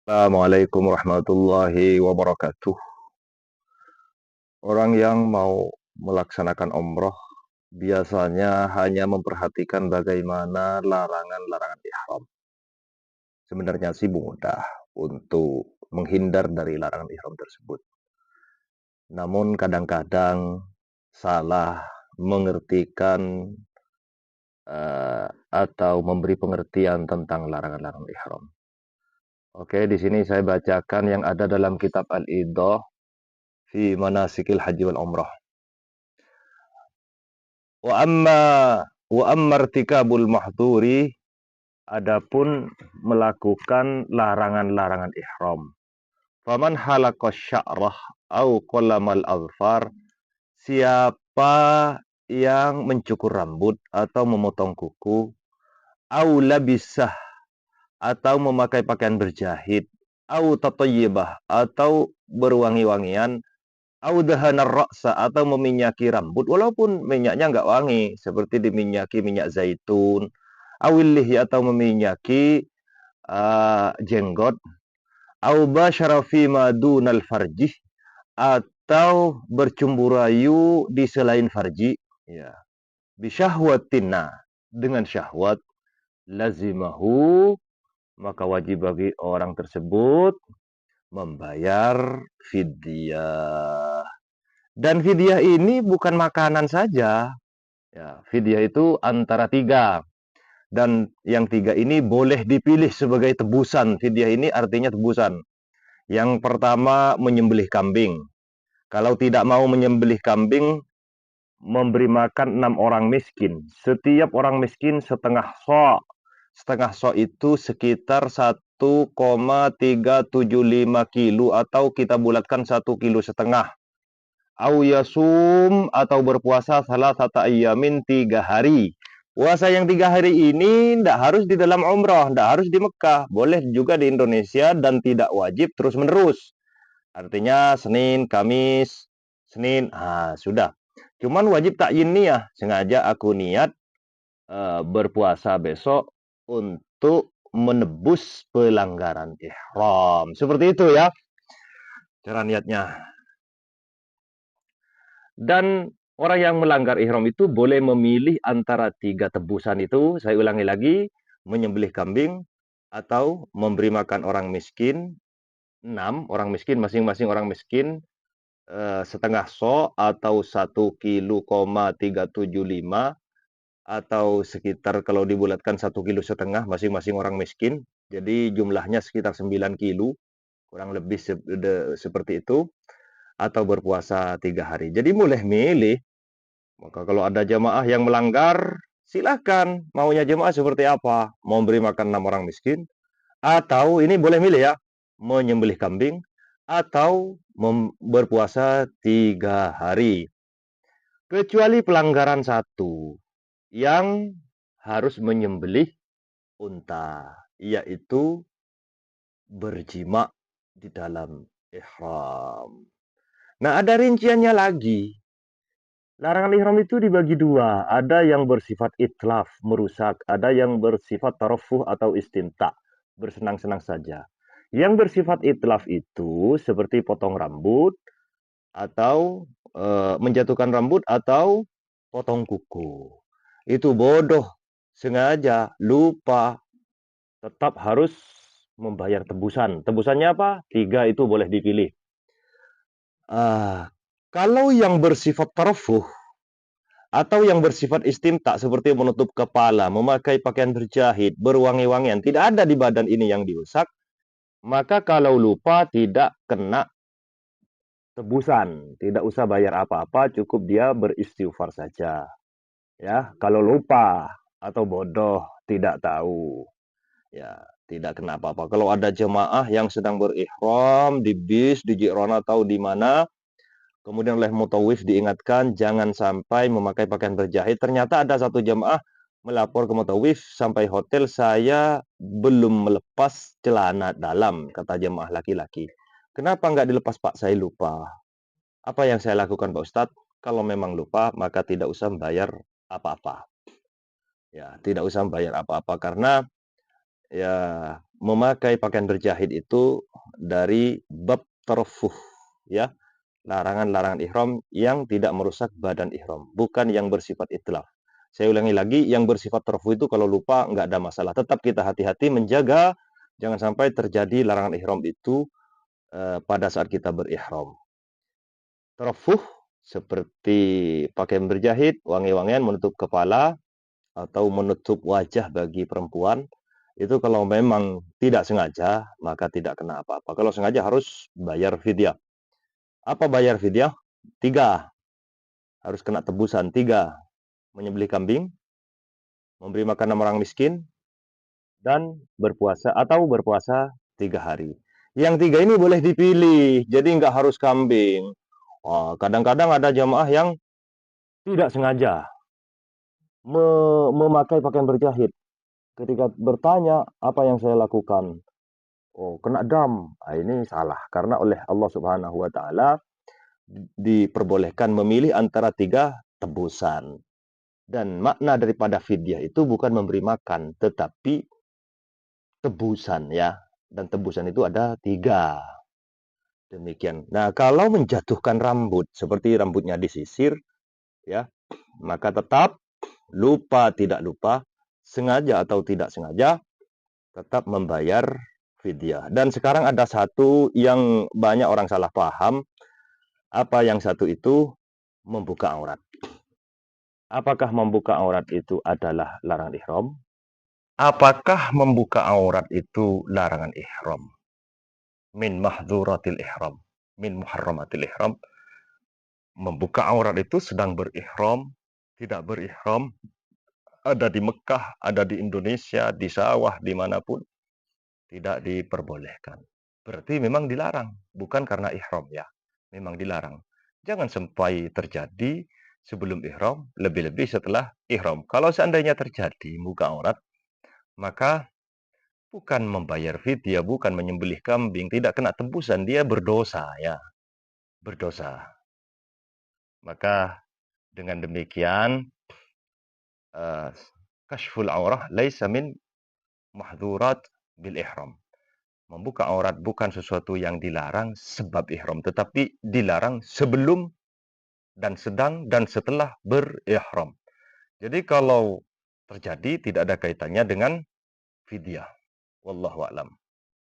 Assalamualaikum warahmatullahi wabarakatuh. Orang yang mau melaksanakan umroh biasanya hanya memperhatikan bagaimana larangan-larangan ihram. Sebenarnya sih mudah untuk menghindar dari larangan ihram tersebut. Namun kadang-kadang salah mengertikan atau memberi pengertian tentang larangan-larangan ihram. Oke, di sini saya bacakan yang ada dalam kitab Al-Idah fi Manasikil Haji wal Umrah. Wa amma wa amma irtikabul mahdhuri, adapun melakukan larangan-larangan ihram. Faman halaqas sya'rah au qallamal azfar, siapa yang mencukur rambut atau memotong kuku, au labisah atau memakai pakaian berjahit, au tatayyibah atau berwangi-wangian, au dahanar ra'sa atau meminyaki rambut walaupun minyaknya nggak wangi, seperti diminyaki minyak zaitun, awil lihi atau meminyaki jenggot, au basyara fima dunal farjih atau bercumbu rayu di selain farji, ya, bisyahwatina dengan syahwat, lazimahu maka wajib bagi orang tersebut membayar fidyah. Dan fidyah ini bukan makanan saja. Ya, fidyah itu antara tiga. Dan yang tiga ini boleh dipilih sebagai tebusan. Fidyah ini artinya tebusan. Yang pertama, menyembelih kambing. Kalau tidak mau menyembelih kambing, memberi makan 6 orang miskin. Setiap orang miskin setengah so'. Setengah so' itu sekitar 1,375 kilo atau kita bulatkan 1,5 kilo. Au yasum atau berpuasa salah satu ayamin 3 hari. Puasa yang 3 hari ini tidak harus di dalam umrah, tidak harus di Mekah, boleh juga di Indonesia dan tidak wajib terus menerus. Artinya Senin, Kamis, Senin, sudah. Cuman wajib takyin niyah, sengaja aku niat berpuasa besok untuk menebus pelanggaran ihram. Seperti itu ya cara niatnya. Dan orang yang melanggar ihram itu boleh memilih antara tiga tebusan itu. Saya ulangi lagi, menyembelih kambing atau memberi makan orang miskin, 6 orang miskin, masing-masing orang miskin setengah so atau 1,375 kilo atau sekitar kalau dibulatkan 1,5 kilo masing-masing orang miskin. Jadi jumlahnya sekitar 9 kilo, kurang lebih seperti itu, atau berpuasa 3 hari. Jadi boleh milih. Maka kalau ada jamaah yang melanggar, silakan maunya jamaah seperti apa. Mau beri makan 6 orang miskin, atau ini boleh milih ya, menyembelih kambing, atau berpuasa 3 hari. Kecuali pelanggaran satu, yang harus menyembelih unta, yaitu berjima di dalam ihram. Nah, ada rinciannya lagi. Larangan ihram itu dibagi dua. Ada yang bersifat itlaf, merusak. Ada yang bersifat tarafuh atau istimta, bersenang-senang saja. Yang bersifat itlaf itu seperti potong rambut, atau menjatuhkan rambut, atau potong kuku. Itu bodoh, sengaja, lupa, tetap harus membayar tebusan. Tebusannya apa? 3 itu boleh dipilih. Kalau yang bersifat tarafuh, atau yang bersifat istimta seperti menutup kepala, memakai pakaian berjahit, berwangi-wangian, tidak ada di badan ini yang dirusak, maka kalau lupa tidak kena tebusan, tidak usah bayar apa-apa, cukup dia beristighfar saja. Ya, kalau lupa atau bodoh, tidak tahu, ya tidak kena apa-apa. Kalau ada jemaah yang sedang berihram di bis, di Ji'rana atau di mana, kemudian oleh mutawif diingatkan jangan sampai memakai pakaian berjahit. Ternyata ada satu jemaah melapor ke mutawif, sampai hotel saya belum melepas celana dalam, kata jemaah laki-laki. Kenapa nggak dilepas Pak? Saya lupa. Apa yang saya lakukan Pak Ustadz? Kalau memang lupa, maka tidak usah membayar apa-apa. Ya, tidak usah membayar apa-apa karena ya memakai pakaian berjahit itu dari bab taraffuh, ya, larangan-larangan ihram yang tidak merusak badan ihram, bukan yang bersifat itlaf. Saya ulangi lagi, yang bersifat taraffuh itu kalau lupa nggak ada masalah. Tetap kita hati-hati menjaga jangan sampai terjadi larangan ihram itu pada saat kita berihram. Tarafuh seperti pakaian berjahit, wangi-wangian menutup kepala atau menutup wajah bagi perempuan, itu kalau memang tidak sengaja, maka tidak kena apa-apa. Kalau sengaja harus bayar fidyah. Apa bayar fidyah? 3, harus kena tebusan. 3, menyembelih kambing, memberi makan orang miskin, dan berpuasa 3 hari. Yang 3 ini boleh dipilih, jadi nggak harus kambing. Kadang-kadang ada jamaah yang tidak sengaja memakai pakaian berjahit. Ketika bertanya, apa yang saya lakukan? Oh, kena dam. Ini salah. Karena oleh Allah Subhanahu wa Ta'ala diperbolehkan memilih antara 3 tebusan. Dan makna daripada fidyah itu bukan memberi makan, tetapi tebusan, ya. Dan tebusan itu ada 3. Demikian. Nah, kalau menjatuhkan rambut, seperti rambutnya disisir, ya, maka tetap lupa tidak lupa, sengaja atau tidak sengaja, tetap membayar fidyah. Dan sekarang ada satu yang banyak orang salah paham. Apa yang satu itu? Membuka aurat. Apakah membuka aurat itu adalah larangan ihram? Apakah membuka aurat itu larangan ihram? Min mahdhuratil ihram. Min muharramatil ihram. Membuka aurat itu sedang berihram, tidak berihram, ada di Mekah, ada di Indonesia, di sawah, dimanapun, tidak diperbolehkan. Berarti memang dilarang, bukan karena ihram, ya. Memang dilarang. Jangan sampai terjadi sebelum ihram, lebih-lebih setelah ihram. Kalau seandainya terjadi muka aurat, maka bukan membayar fidyah, bukan menyembelih kambing, tidak kena tebusan, dia berdosa, ya. Berdosa. Maka dengan demikian, kashful aurah laisa min mahdzurat bil ihram. Membuka aurat bukan sesuatu yang dilarang sebab ihram, tetapi dilarang sebelum dan sedang dan setelah berihram. Jadi kalau terjadi tidak ada kaitannya dengan fidyah. Wallahu a'lam.